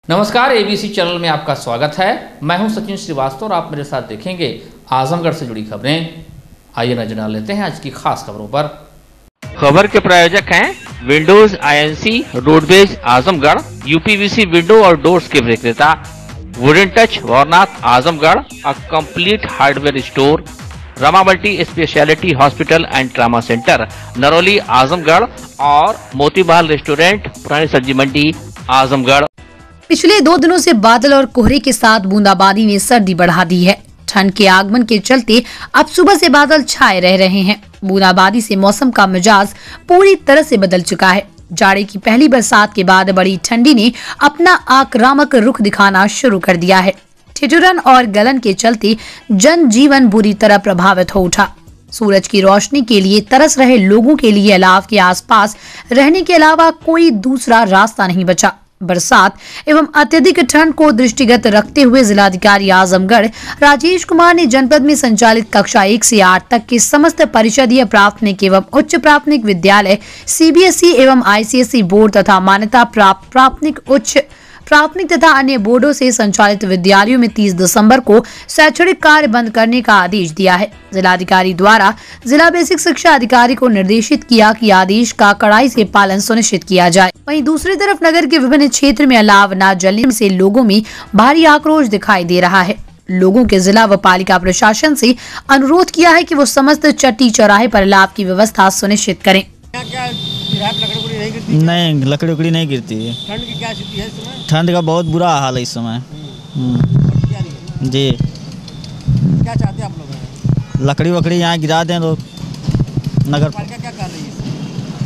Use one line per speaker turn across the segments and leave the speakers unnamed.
नमस्कार, ABC channel में आपका स्वागत है। मैं हूं सचिन श्रीवास्तव और आप मेरे साथ देखेंगे आजमगढ़ से जुड़ी खबरें। आइए नजर डाल लेते हैं आज की खास खबरों पर। खबर के प्रायोजक हैं windows INC, roadways Azamgarh, UPVC window और डोर्स के विक्रेता, wooden touch Varnath Azamgarh, a complete hardware store, Rama multi speciality hospital and trauma centre Narauli Azamgarh और मोतीबाल रेस्टोरेंट पुरानी सब्जी मंडी आजमगढ़।
पिछले 2 दिनों से बादल और कोहरे के साथ बूंदाबांदी ने सर्दी बढ़ा दी है। ठंड के आगमन के चलते अब सुबह से बादल छाए रह रहे हैं। बूंदाबांदी से मौसम का मिजाज पूरी तरह से बदल चुका है। जाड़े की पहली बरसात के बाद बड़ी ठंडी ने अपना आक्रामक रुख दिखाना शुरू कर दिया है। ठिठुरन और गलन के चलते जनजीवन बुरी तरह प्रभावित हो उठा। सूरज की रोशनी के लिए तरस रहे लोगों के लिए अलाव के आसपास रहने के अलावा कोई दूसरा रास्ता नहीं बचा। बरसात एवं अत्यधिक ठंड को दृष्टिगत रखते हुए जिलाधिकारी आजमगढ़ राजेश कुमार ने जनपद में संचालित कक्षा 1 से 8 तक के समस्त परिषदीय प्राथमिक एवं उच्च प्राथमिक विद्यालय, सीबीएसई एवं आईसीएसई बोर्ड तथा मान्यता प्राप्त प्राथमिक, उच्च प्राथमिक तथा अन्य बोर्डों से संचालित विद्यालयों में 30 दिसंबर को शैक्षणिक कार्य बंद करने का आदेश दिया है। जिलाधिकारी द्वारा जिला बेसिक शिक्षा अधिकारी को निर्देशित किया कि आदेश का कड़ाई से पालन सुनिश्चित किया जाए। वहीं दूसरी तरफ नगर के विभिन्न क्षेत्र में अलाव न जलने से लोगों में भारी आक्रोश दिखाई दे रहा है। लोगों के जिला व पालिका प्रशासन से अनुरोध किया है कि वो समस्त चट्टी चौराहे पर अलाव की व्यवस्था सुनिश्चित करें।
नहीं, लकड़ी उकड़ी नहीं गिरती है।
ठंड की क्या स्थिति है इस समय?
ठंड का बहुत बुरा हाल है इस समय। जी,
क्या चाहते हैं आप लोग?
लकड़ी वकड़ी यहाँ गिरा दें तो नगर
पालिका क्या कर रही है?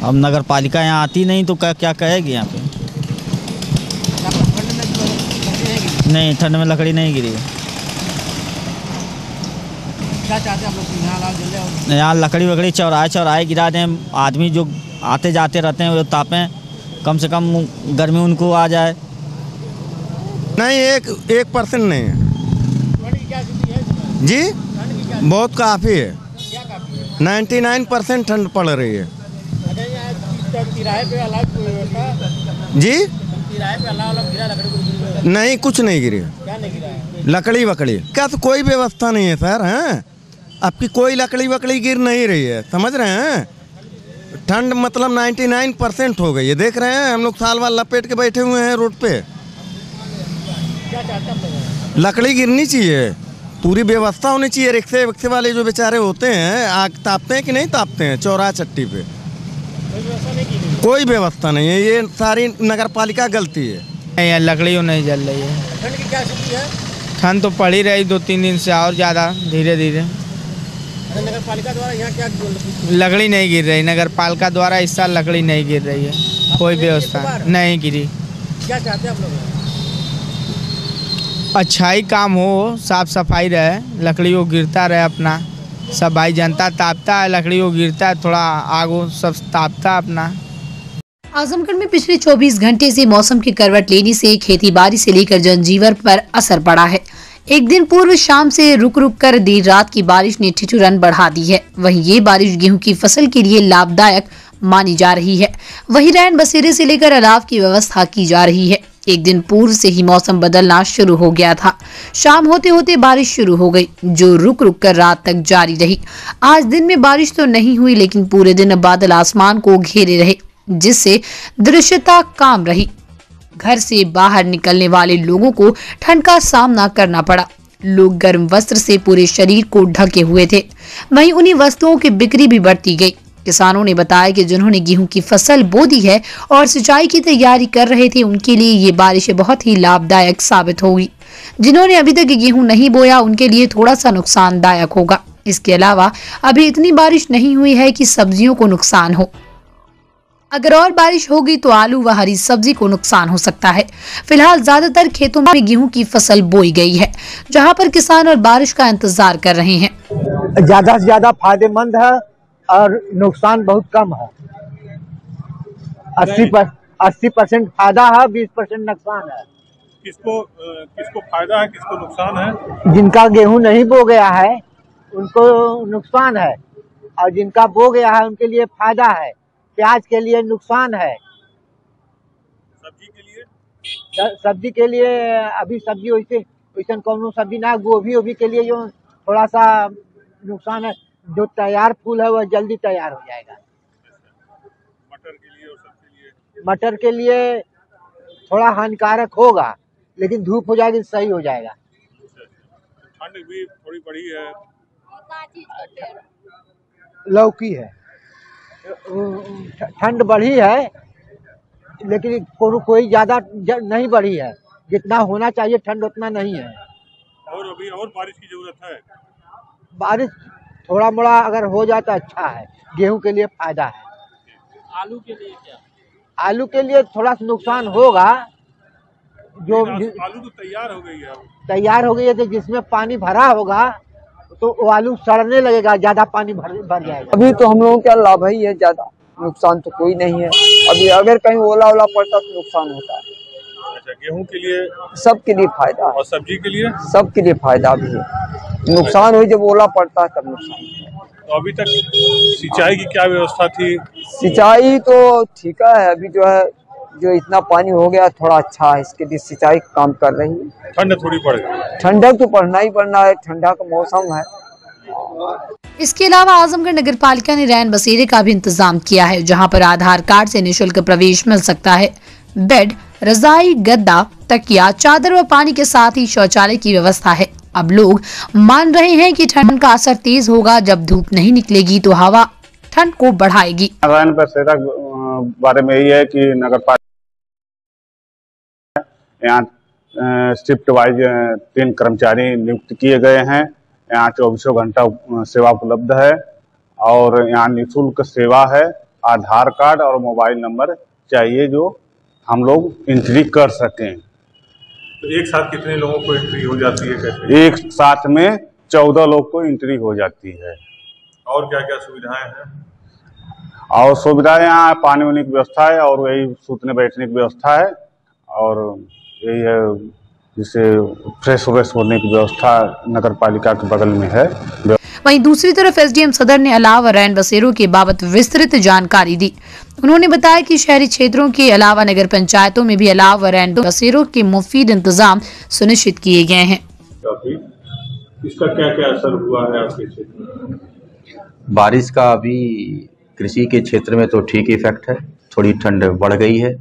अब नगर पालिका यहाँ आती नहीं तो क्या कहेगी यहाँ पे?
ठंड में लकड़ी नहीं गिरी?
नहीं, ठंड में लकड़ी नहीं गिरी।
क्या चाहते हैं आप लोग? यहाँ अलाव जल जाए?
यहाँ लकड़ी वकड़ी चौराहे गिरा दें। आदमी जो आते जाते रहते हैं वो तापें, कम से कम गर्मी उनको आ जाए।
नहीं, 1% नहीं है।
ठंड की क्या स्थिति है इसमें?
जी,
ठंड की क्या
बहुत काफ़ी है।
क्या काफी है?
99% ठंड पड़ रही है।
अच्छा, यहाँ तिराहे पे अलाव की व्यवस्था?
जी,
तिराहे पे अलाव गिरा, लकड़ी को
नहीं, कुछ नहीं गिरी।
क्या नहीं गिरा है?
लकड़ी वकड़ी क्या तो कोई व्यवस्था नहीं है सर। हैं, आपकी कोई लकड़ी वकड़ी गिर नहीं रही है, समझ रहे हैं? ठंड मतलब 99% हो गई है। देख रहे हैं हम लोग साल वाल लपेट के बैठे हुए हैं रोड पे।
क्या चाहते हैं आप लोग?
लकड़ी गिरनी चाहिए, पूरी व्यवस्था होनी चाहिए। रिक्शे विक्से वाले जो बेचारे होते हैं आग तापते हैं कि नहीं तापते हैं चौराहा चट्टी पे?
कोई व्यवस्था नहीं की गई?
कोई व्यवस्था नहीं है। ये सारी नगर पालिका गलती है।
नहीं, लकड़ी नहीं जल रही है।
ठंड की क्या स्थिति है?
ठंड तो पड़ ही रही 2-3 दिन से, और ज़्यादा धीरे धीरे।
अच्छा, नगर पालिका द्वारा यहाँ क्या
लकड़ी नहीं गिर रही। नगर पालिका द्वारा इस साल लकड़ी नहीं गिर रही है। कोई व्यवस्था नहीं गिरी।
क्या चाहते हैं आप लोग?
अच्छा ही काम हो, साफ सफाई रहे, लकड़ी को गिरता रहे अपना। सब भाई जनता तापता है, लकड़ी को गिरता है, थोड़ा आगो सब तापता अपना।
आजमगढ़ में पिछले 24 घंटे से मौसम की करवट लेने से खेती बाड़ी से लेकर जनजीवन पर असर पड़ा है। एक दिन पूर्व शाम से रुक रुक कर देर रात की बारिश ने ठिठुरन बढ़ा दी है। वहीं ये बारिश गेहूं की फसल के लिए लाभदायक मानी जा रही है। वहीं रैन बसेरे से लेकर अलाव की व्यवस्था की जा रही है। एक दिन पूर्व से ही मौसम बदलना शुरू हो गया था। शाम होते होते बारिश शुरू हो गई, जो रुक रुक कर रात तक जारी रही। आज दिन में बारिश तो नहीं हुई, लेकिन पूरे दिन बादल आसमान को घेरे रहे, जिससे दृश्यता काम रही। घर से बाहर निकलने वाले लोगों को ठंड का सामना करना पड़ा। लोग गर्म वस्त्र से पूरे शरीर को ढके हुए थे। वहीं उन्हीं वस्तुओं की बिक्री भी बढ़ती गई। किसानों ने बताया कि जिन्होंने गेहूं की फसल बो दी है और सिंचाई की तैयारी कर रहे थे, उनके लिए ये बारिश बहुत ही लाभदायक साबित होगी। जिन्होंने अभी तक गेहूं नहीं बोया, उनके लिए थोड़ा सा नुकसानदायक होगा। इसके अलावा अभी इतनी बारिश नहीं हुई है कि सब्जियों को नुकसान हो। अगर और बारिश होगी तो आलू व हरी सब्जी को नुकसान हो सकता है। फिलहाल ज्यादातर खेतों में गेहूं की फसल बोई गई है, जहां पर किसान और बारिश का इंतजार कर रहे हैं।
ज्यादा से ज्यादा फायदेमंद है और नुकसान बहुत कम है। 80% फायदा है, 20% नुकसान है।
किसको फायदा है, किसको नुकसान है?
जिनका गेहूं नहीं बो गया है उनको नुकसान है, और जिनका बो गया है उनके लिए फायदा है। प्याज के लिए नुकसान है।
सब्जी के लिए
सब्जी के लिए अभी सब्जी वैसे कौन सब्जी ना, गोभी के लिए जो थोड़ा सा नुकसान है, जो तैयार फूल है वह जल्दी तैयार हो जाएगा।
मटर के लिए और सबके लिए?
मटर के लिए थोड़ा हानिकारक होगा, लेकिन धूप हो जाएगी सही हो जाएगा।
ठंड भी थोड़ी बढ़ी है।
लौकी है, ठंड बढ़ी है, लेकिन कोई ज्यादा नहीं बढ़ी है, जितना होना चाहिए ठंड उतना नहीं है।
और अभी और बारिश की जरूरत है?
बारिश थोड़ा मोड़ा अगर हो जाए तो अच्छा है, गेहूं के लिए फायदा है।
आलू के लिए क्या?
आलू के लिए थोड़ा सा नुकसान होगा। जो
आलू तो तैयार हो गई है,
तैयार हो गई है, तो जिसमें पानी भरा होगा तो वो आलू सड़ने लगेगा, ज्यादा पानी भर जाएगा।
अभी तो हम लोगों का लाभ ही है, ज्यादा नुकसान तो कोई नहीं है। अभी अगर कहीं ओला पड़ता तो नुकसान होता है।
अच्छा, गेहूं के लिए?
सबके लिए फायदा है।
और सब्जी के लिए?
सबके लिए फायदा भी है। नुकसान हो जब ओला पड़ता है तब नुकसान है।
तो अभी तक सिंचाई की क्या व्यवस्था थी?
सिंचाई तो ठीक है, अभी जो है जो इतना पानी हो गया थोड़ा अच्छा है, इसके लिए सिंचाई काम कर रही है।
ठंड थोड़ी पड़ गई?
ठंडक तो पड़ना ही पड़ना है, ठंडा का मौसम है।
इसके अलावा आजमगढ़ नगर पालिका ने रैन बसेरे का भी इंतजाम किया है, जहां पर आधार कार्ड से निःशुल्क प्रवेश मिल सकता है। बेड, रजाई, गद्दा, तकिया, चादर व पानी के साथ ही शौचालय की व्यवस्था है। अब लोग मान रहे हैं कि ठंड का असर तेज होगा, जब धूप नहीं निकलेगी तो हवा ठंड को बढ़ाएगी।
रैन बसेरा बारे में यही है कि नगर पालिका यहाँ शिफ्ट वाइज 3 कर्मचारी नियुक्त किए गए हैं। यहाँ 24 घंटा सेवा उपलब्ध है और यहाँ निःशुल्क सेवा है। आधार कार्ड और मोबाइल नंबर चाहिए जो हम लोग एंट्री कर सकें।
तो एक साथ कितने लोगों को एंट्री हो जाती है? कैसे?
एक साथ में 14 लोग को एंट्री हो जाती है।
और क्या क्या सुविधाएं हैं?
और सुविधाएं यहाँ पानी वानी की व्यवस्था है और वही सूतने बैठने की व्यवस्था है और यही है जिससे फ्रेश होने की व्यवस्था नगर पालिका के बगल में है।
वहीं दूसरी तरफ एसडीएम सदर ने अलाव रैन बसेरों के बाबत विस्तृत जानकारी दी। उन्होंने बताया कि शहरी क्षेत्रों के अलावा नगर पंचायतों में भी अलाव रैन बसेरों के मुफीद इंतजाम सुनिश्चित किए गए हैं।
इसका क्या क्या असर हुआ है आपके क्षेत्र में?
बारिश का अभी कृषि के क्षेत्र में तो ठीक इफेक्ट है, थोड़ी ठंड बढ़ गई है।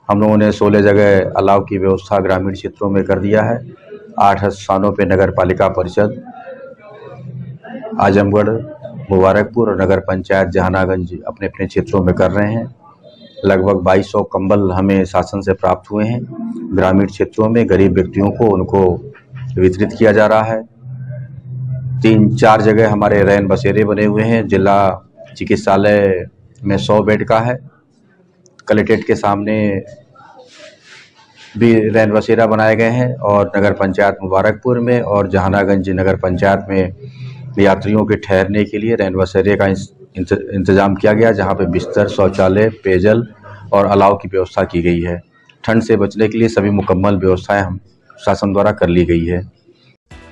हम लोगों ने 16 जगह अलाव की व्यवस्था ग्रामीण क्षेत्रों में कर दिया है। 8 स्थानों पे नगर पालिका परिषद आजमगढ़, मुबारकपुर और नगर पंचायत जहानागंज अपने अपने क्षेत्रों में कर रहे हैं। लगभग 2200 कंबल हमें शासन से प्राप्त हुए हैं। ग्रामीण क्षेत्रों में गरीब व्यक्तियों को उनको वितरित किया जा रहा है। 3-4 जगह हमारे रैन बसेरे बने हुए हैं। जिला चिकित्सालय में 100 बेड का है। कलेक्ट्रेट के सामने भी रैन बसेरा बनाए गए हैं और नगर पंचायत मुबारकपुर में और जहानागंज नगर पंचायत में यात्रियों के ठहरने के लिए रैन बसेरे का इंतजाम किया गया, जहां पे बिस्तर, शौचालय, पेयजल और अलाव की व्यवस्था की गई है। ठंड से बचने के लिए सभी मुकम्मल व्यवस्थाएं हम शासन द्वारा कर ली गई है।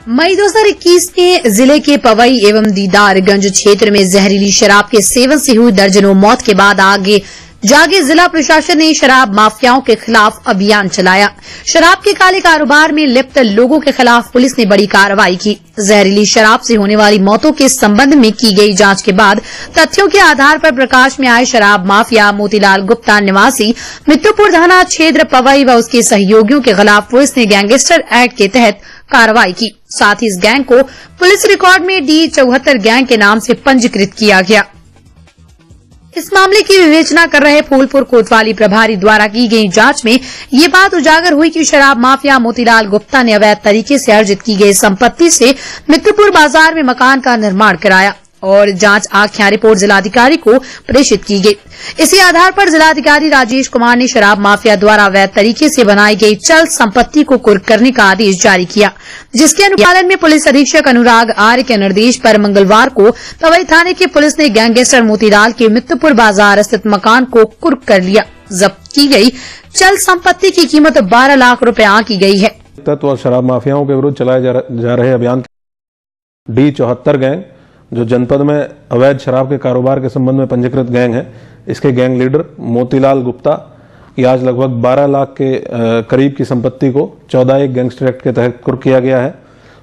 मई 2021 में जिले के पवई एवं दीदारगंज क्षेत्र में जहरीली शराब के सेवन से हुई दर्जनों मौत के बाद आगे जागे जिला प्रशासन ने शराब माफियाओं के खिलाफ अभियान चलाया। शराब के काले कारोबार में लिप्त लोगों के खिलाफ पुलिस ने बड़ी कार्रवाई की। जहरीली शराब से होने वाली मौतों के संबंध में की गई जांच के बाद तथ्यों के आधार पर प्रकाश में आए शराब माफिया मोतीलाल गुप्ता निवासी मित्तुपुर थाना क्षेत्र पवई व उसके सहयोगियों के खिलाफ पुलिस ने गैंगस्टर एक्ट के तहत कार्रवाई की। साथ ही इस गैंग को पुलिस रिकॉर्ड में D74 गैंग के नाम से पंजीकृत किया गया। इस मामले की विवेचना कर रहे फूलपुर कोतवाली प्रभारी द्वारा की गई जांच में ये बात उजागर हुई कि शराब माफिया मोतीलाल गुप्ता ने अवैध तरीके से अर्जित की गई संपत्ति से मित्तुपुर बाजार में मकान का निर्माण कराया और जांच आख्या रिपोर्ट जिलाधिकारी को प्रेषित की गई। इसी आधार पर जिलाधिकारी राजेश कुमार ने शराब माफिया द्वारा अवैध तरीके से बनाई गई चल संपत्ति को कुर्क करने का आदेश जारी किया, जिसके अनुपालन में पुलिस अधीक्षक अनुराग आर्य के निर्देश पर मंगलवार को पवई थाने की पुलिस ने गैंगस्टर मोतीलाल के मित्तुपुर बाजार स्थित मकान को कुर्क कर लिया। जब्त की गई चल संपत्ति की कीमत 12 लाख रुपए आंकी गई है।
तत्व और शराब माफियाओं के विरुद्ध चलाए जा रहे अभियान D74 गैंग जो जनपद में अवैध शराब के कारोबार के संबंध में पंजीकृत गैंग है, इसके गैंग लीडर मोतीलाल गुप्ता कि आज लगभग 12 लाख के करीब की संपत्ति को 14(1) गैंगस्टर एक्ट के तहत कुर्क किया गया है।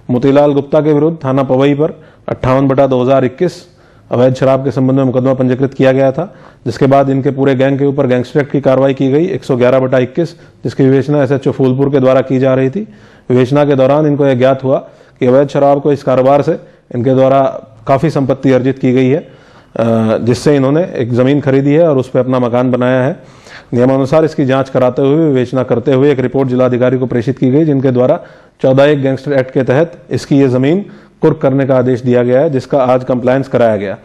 मोतीलाल गुप्ता के विरुद्ध थाना पवई पर 58/2021 अवैध शराब के संबंध में मुकदमा पंजीकृत किया गया था, जिसके बाद इनके पूरे गैंग के ऊपर गैंगस्टर एक्ट की कार्रवाई की गई 111/21, जिसकी विवेचना SHO फूलपुर के द्वारा की जा रही थी। विवेचना के दौरान इनको यह ज्ञात हुआ कि अवैध शराब को इस कारोबार से इनके द्वारा काफ़ी संपत्ति अर्जित की गई है, जिससे इन्होंने एक ज़मीन खरीदी है और उस पर अपना मकान बनाया है। नियमानुसार इसकी जांच कराते हुए विवेचना करते हुए एक रिपोर्ट जिलाधिकारी को प्रेषित की गई, जिनके द्वारा 14(1) गैंगस्टर एक्ट के तहत इसकी ये ज़मीन कुर्क करने का आदेश दिया गया है, जिसका आज कंप्लायंस कराया गया।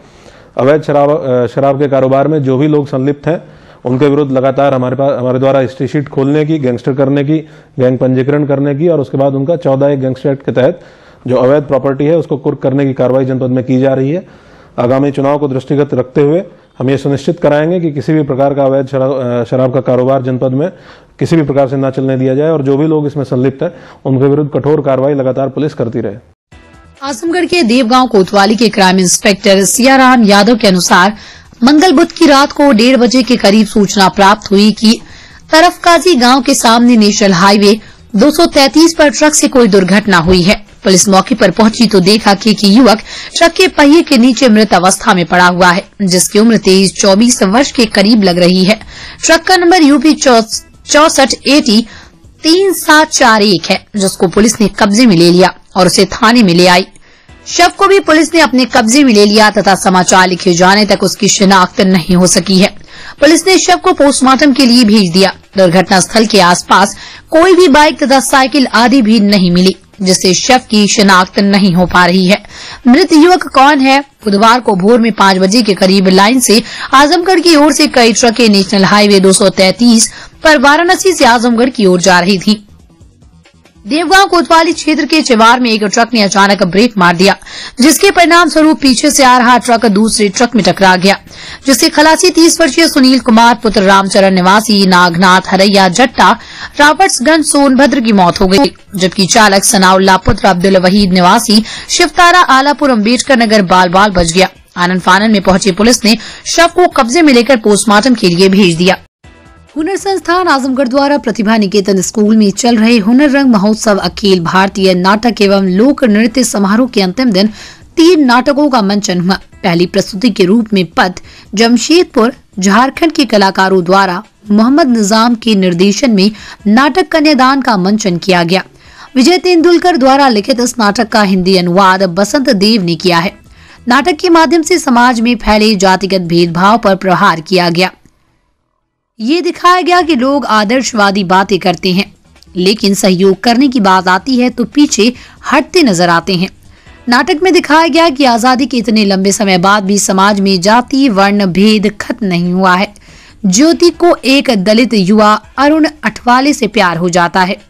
अवैध शराब के कारोबार में जो भी लोग संलिप्त हैं उनके विरुद्ध लगातार हमारे द्वारा हिस्ट्री शीट खोलने की, गैंगस्टर करने की, गैंग पंजीकरण करने की और उसके बाद उनका 14(1) गैंगस्टर एक्ट के तहत जो अवैध प्रॉपर्टी है उसको कुर्क करने की कार्रवाई जनपद में की जा रही है। आगामी चुनाव को दृष्टिगत रखते हुए हम ये सुनिश्चित कराएंगे कि किसी भी प्रकार का अवैध शराब का कारोबार जनपद में किसी भी प्रकार से न चलने दिया जाए और जो भी लोग इसमें संलिप्त है उनके विरुद्ध कठोर कार्रवाई लगातार पुलिस करती रहे।
आजमगढ़ के देवगांव कोतवाली के क्राइम इंस्पेक्टर सियाराम यादव के अनुसार मंगल बुध की रात को 1:30 बजे के करीब सूचना प्राप्त हुई कि तरफकाजी गांव के सामने नेशनल हाईवे 233 पर ट्रक से कोई दुर्घटना हुई है। पुलिस मौके पर पहुंची तो देखा कि युवक ट्रक के पहिए के नीचे मृत अवस्था में पड़ा हुआ है, जिसकी उम्र 23-24 वर्ष के करीब लग रही है। ट्रक का नंबर UP 64 AT 3741 है, जिसको पुलिस ने कब्जे में ले लिया और उसे थाने में ले आई। शव को भी पुलिस ने अपने कब्जे में ले लिया तथा समाचार लिखे जाने तक उसकी शिनाख्त नहीं हो सकी है। पुलिस ने शव को पोस्टमार्टम के लिए भेज दिया। दुर्घटना स्थल के आसपास कोई भी बाइक तथा साइकिल आदि भी नहीं मिली, जिससे शव की शिनाख्त नहीं हो पा रही है। मृत युवक कौन है? बुधवार को भोर में 5 बजे के करीब लाइन से आजमगढ़ की ओर से कई ट्रकें नेशनल हाईवे 233 पर वाराणसी से आजमगढ़ की ओर जा रही थी। देवगांव कोतवाली क्षेत्र के चिवार में एक ट्रक ने अचानक ब्रेक मार दिया, जिसके परिणाम स्वरूप पीछे से आ रहा ट्रक दूसरे ट्रक में टकरा गया, जिससे खलासी 30 वर्षीय सुनील कुमार पुत्र रामचरण निवासी नागनाथ हरैया जट्टा राबर्ट्सगंज सोनभद्र की मौत हो गई, जबकि चालक सनाउल्ला पुत्र अब्दुल वहीद निवासी शिवतारा आलापुर अम्बेडकर नगर बाल बाल बच गया। आनन फानन में पहुंची पुलिस ने शव को कब्जे में लेकर पोस्टमार्टम के लिए भेज दिया। हुनर संस्थान आजमगढ़ द्वारा प्रतिभा निकेतन स्कूल में चल रहे हुनर रंग महोत्सव अखिल भारतीय नाटक एवं लोक नृत्य समारोह के अंतिम दिन 3 नाटकों का मंचन हुआ। पहली प्रस्तुति के रूप में पथ जमशेदपुर झारखंड के कलाकारों द्वारा मोहम्मद निजाम के निर्देशन में नाटक कन्यादान का मंचन किया गया। विजय तेंदुलकर द्वारा लिखित इस नाटक का हिंदी अनुवाद बसंत देव ने किया है। नाटक के माध्यम से समाज में फैले जातिगत भेदभाव पर प्रहार किया गया। ये दिखाया गया कि लोग आदर्शवादी बातें करते हैं, लेकिन सहयोग करने की बात आती है तो पीछे हटते नजर आते हैं। नाटक में दिखाया गया कि आजादी के इतने लंबे समय बाद भी समाज में जाति वर्ण भेद खत्म नहीं हुआ है। ज्योति को एक दलित युवा अरुण अठवाले से प्यार हो जाता है।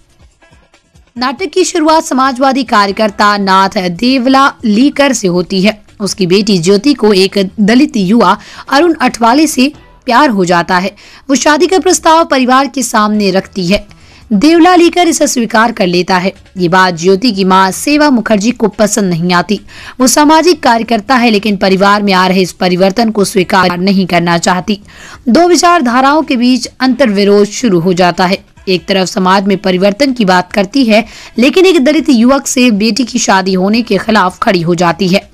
नाटक की शुरुआत समाजवादी कार्यकर्ता नाथ देवला लीकर से होती है। उसकी बेटी ज्योति को एक दलित युवा अरुण अठवाले से प्यार हो जाता है। वो शादी का प्रस्ताव परिवार के सामने रखती है। देवला लेकर इसे स्वीकार कर लेता है। ये बात ज्योति की मां सेवा मुखर्जी को पसंद नहीं आती। वो सामाजिक कार्यकर्ता है, लेकिन परिवार में आ रहे इस परिवर्तन को स्वीकार नहीं करना चाहती। 2 विचारधाराओं के बीच अंतर्विरोध शुरू हो जाता है। एक तरफ समाज में परिवर्तन की बात करती है, लेकिन एक दलित युवक से बेटी की शादी होने के खिलाफ खड़ी हो जाती है।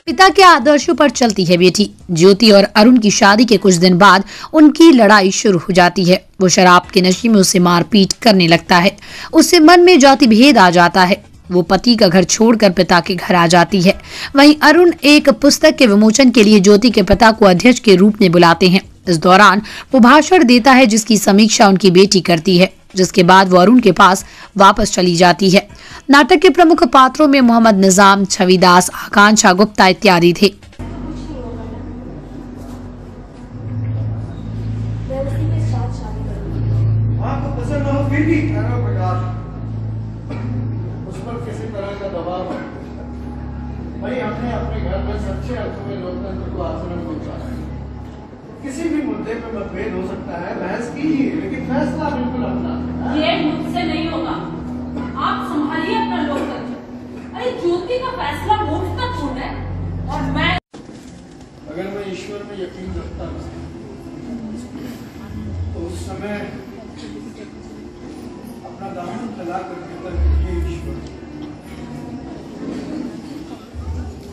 पिता के आदर्शों पर चलती है बेटी। ज्योति और अरुण की शादी के कुछ दिन बाद उनकी लड़ाई शुरू हो जाती है। वो शराब के नशे में उसे मारपीट करने लगता है। उससे मन में जाति भेद आ जाता है। वो पति का घर छोड़कर पिता के घर आ जाती है। वहीं अरुण एक पुस्तक के विमोचन के लिए ज्योति के पिता को अध्यक्ष के रूप में बुलाते हैं। इस दौरान वो भाषण देता है, जिसकी समीक्षा उनकी बेटी करती है, जिसके बाद वो अरुण के पास वापस चली जाती है। नाटक के प्रमुख पात्रों में मोहम्मद निजाम, छविदास, आकांक्षा गुप्ता इत्यादि थे।
किसी भी मुद्दे पे मतभेद हो सकता है, बहस कीजिए, लेकिन फैसला बिल्कुल अपना।
ये मुझसे नहीं होगा। आप संभालिए अपना लोकतंत्र। अरे ज्योति का फैसला मूर्खतापूर्ण है और मैं
अगर मैं ईश्वर में यकीन रखता हूँ अपना दामन फैला करके हे ईश्वर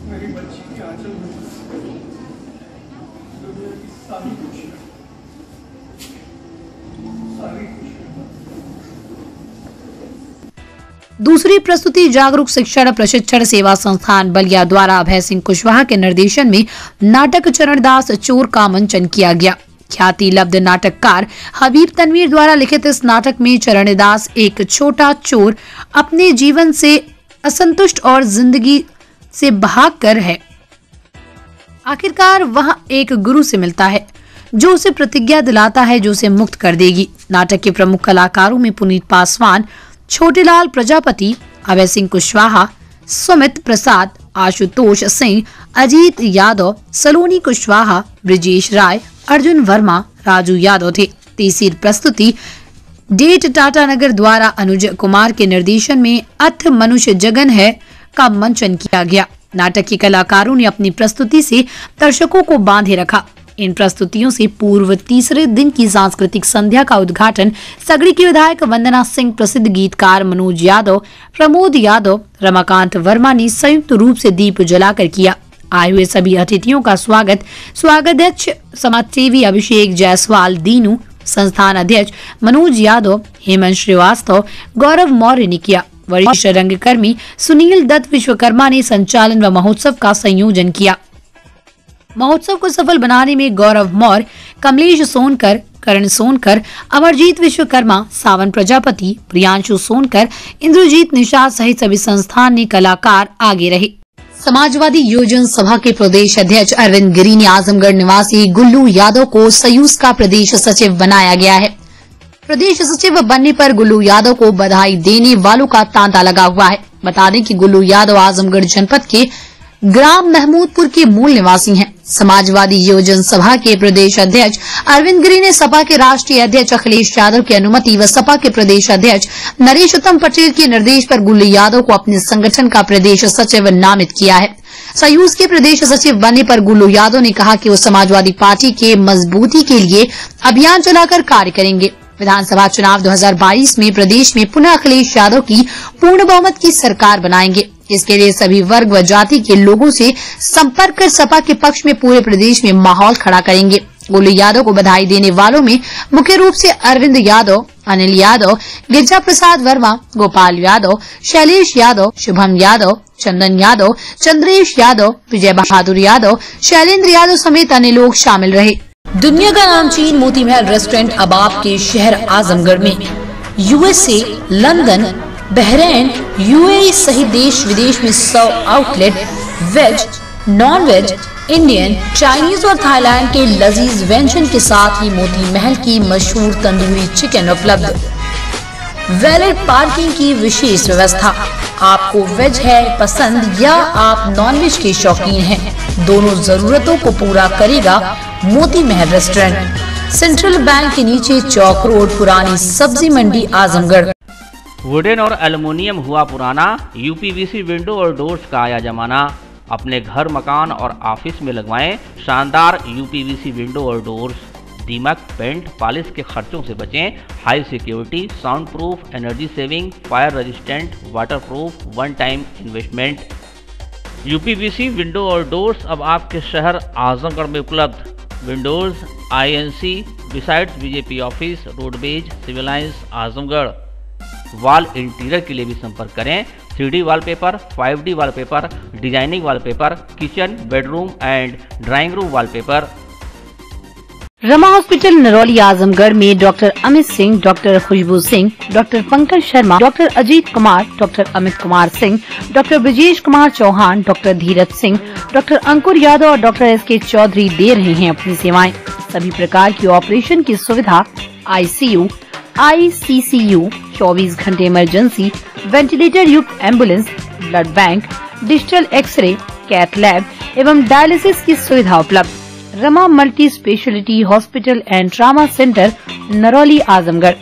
मेरी बच्ची के आंचल में दुनिया की सारी खुशियां
दूसरी प्रस्तुति जागरूक शिक्षण प्रशिक्षण सेवा संस्थान बलिया द्वारा अभय सिंह कुशवाहा के निर्देशन में नाटक चरणदास चोर का मंचन किया गया। ख्याति लब्ध नाटककार हबीब तनवीर द्वारा लिखित इस नाटक में चरणदास एक छोटा चोर अपने जीवन से असंतुष्ट और जिंदगी से भागकर है। आखिरकार वह एक गुरु से मिलता है जो उसे प्रतिज्ञा दिलाता है जो उसे मुक्त कर देगी। नाटक के प्रमुख कलाकारों में पुनीत पासवान, छोटेलाल प्रजापति, अभय सिंह कुशवाहा, सुमित प्रसाद, आशुतोष सिंह, अजीत यादव, सलोनी कुशवाहा, ब्रिजेश राय, अर्जुन वर्मा, राजू यादव थे। तीसरी प्रस्तुति डेट टाटानगर द्वारा अनुज कुमार के निर्देशन में अथ मनुष्य जगन है का मंचन किया गया। नाटक के कलाकारों ने अपनी प्रस्तुति से दर्शकों को बांधे रखा। इन प्रस्तुतियों से पूर्व तीसरे दिन की सांस्कृतिक संध्या का उद्घाटन सगड़ी की विधायक वंदना सिंह, प्रसिद्ध गीतकार मनोज यादव, प्रमोद यादव, रमाकांत वर्मा ने संयुक्त रूप से दीप जलाकर किया। आए हुए सभी अतिथियों का स्वागताध्यक्ष समाजसेवी अभिषेक जायसवाल, दीनू, संस्थान अध्यक्ष मनोज यादव, हेमंत श्रीवास्तव, गौरव मौर्य ने किया। वरिष्ठ रंगकर्मी सुनील दत्त विश्वकर्मा ने संचालन व महोत्सव का संयोजन किया। महोत्सव को सफल बनाने में गौरव मौर्य, कमलेश सोनकर, करण सोनकर, अमरजीत विश्वकर्मा, सावन प्रजापति, प्रियांशु सोनकर, इंद्रजीत निषाद सहित सभी संस्थान ने कलाकार आगे रहे। समाजवादी योजना सभा के प्रदेश अध्यक्ष अरविंद गिरी ने आजमगढ़ निवासी गुल्लू यादव को सयूस का प्रदेश सचिव बनाया गया है। प्रदेश सचिव बनने पर गुल्लू यादव को बधाई देने वालों का तांता लगा हुआ है। बता दें कि गुल्लू यादव आजमगढ़ जनपद के ग्राम महमूदपुर के मूल निवासी हैं। समाजवादी योजना सभा के प्रदेश अध्यक्ष अरविंद गिरी ने सपा के राष्ट्रीय अध्यक्ष अखिलेश यादव की अनुमति व सपा के प्रदेश अध्यक्ष नरेश उत्तम पटेल के निर्देश पर गुल्लू यादव को अपने संगठन का प्रदेश सचिव नामित किया है। सयूस के प्रदेश सचिव बनने पर गुल्लू यादव ने कहा कि वो समाजवादी पार्टी के मजबूती के लिए अभियान चलाकर कार्य करेंगे। विधानसभा चुनाव 2022 में प्रदेश में पुनः अखिलेश यादव की पूर्ण बहुमत की सरकार बनाएंगे। इसके लिए सभी वर्ग व जाति के लोगों से संपर्क कर सपा के पक्ष में पूरे प्रदेश में माहौल खड़ा करेंगे। गुल्लू यादव को बधाई देने वालों में मुख्य रूप से अरविंद यादव, अनिल यादव, गिरजा प्रसाद वर्मा, गोपाल यादव, शैलेश यादव, शुभम यादव, चंदन यादव, चंद्रेश यादव, विजय बहादुर यादव, शैलेंद्र यादव समेत अन्य लोग शामिल रहे। दुनिया का नामचीन मोती महल रेस्टोरेंट अब आपके शहर आजमगढ़ में USA, लंदन, बहरीन, UAE सहित देश विदेश में 100 outlet veg, non veg, Indian, Chinese और थाईलैंड के लजीज व्यंजन के साथ ही मोती महल की मशहूर तंदूरी चिकन उपलब्ध। वैलेट पार्किंग की विशेष व्यवस्था। आपको वेज है पसंद या आप नॉनवेज के शौकीन हैं, दोनों जरूरतों को पूरा करेगा Moti Mahal restaurant. Central bank के नीचे चौक रोड, पुरानी सब्जी मंडी, आजमगढ़।
वुडन और एल्युमिनियम हुआ पुराना, UPVC विंडो और डोर्स का आया जमाना। अपने घर, मकान और ऑफिस में लगवाएं शानदार UPVC विंडो और डोर्स। दीमक, पेंट, पॉलिश के खर्चों से बचें। High security, sound proof, energy saving, fire resistant, water proof, one time investment. UPVC window और डोर्स अब आपके शहर आजमगढ़ में उपलब्ध। Windows INC besides BJP office, roadways, civil lines, Azamgarh. Wall interior के लिए भी संपर्क करें। 3D wallpaper, 5D wallpaper, designing wallpaper, kitchen, bedroom and drawing room wallpaper.
Rama hospital Narauli Azamgarh में doctor Amit Singh, doctor Khushboo Singh, doctor Pankaj Sharma, doctor Ajit Kumar, doctor Amit Kumar Singh, doctor Brajesh Kumar Chauhan, doctor Dheeraj Singh, doctor Ankur Yadav और doctor SK Chaudhary दे रहे हैं अपनी सेवाएं। सभी प्रकार की ऑपरेशन की सुविधा, ICU, ICCU, 24 घंटे इमरजेंसी, वेंटिलेटर युक्त ambulance, blood bank, digital x ray, cath lab एवं डायलिसिस की सुविधा उपलब्ध। Rama multi speciality hospital and trauma centre, Narauli, Azamgarh.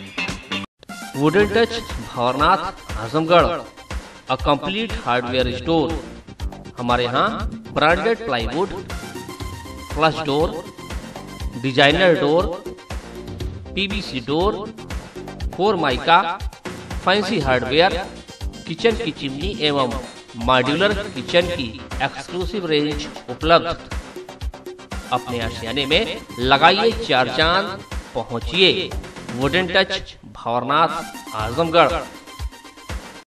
Wooden touch, Bhawarnath, Azamgarh. A complete hardware store. हमारे यहाँ branded plywood, flush door, designer door, PVC door, 4 mica, fancy hardware, kitchen की chimney एवं modular kitchen की exclusive range उपलब्ध। अपने आशियाने में लगाइए 4 चांद, पहुंचिए वुडन टच, भंवरनाथ, आजमगढ़।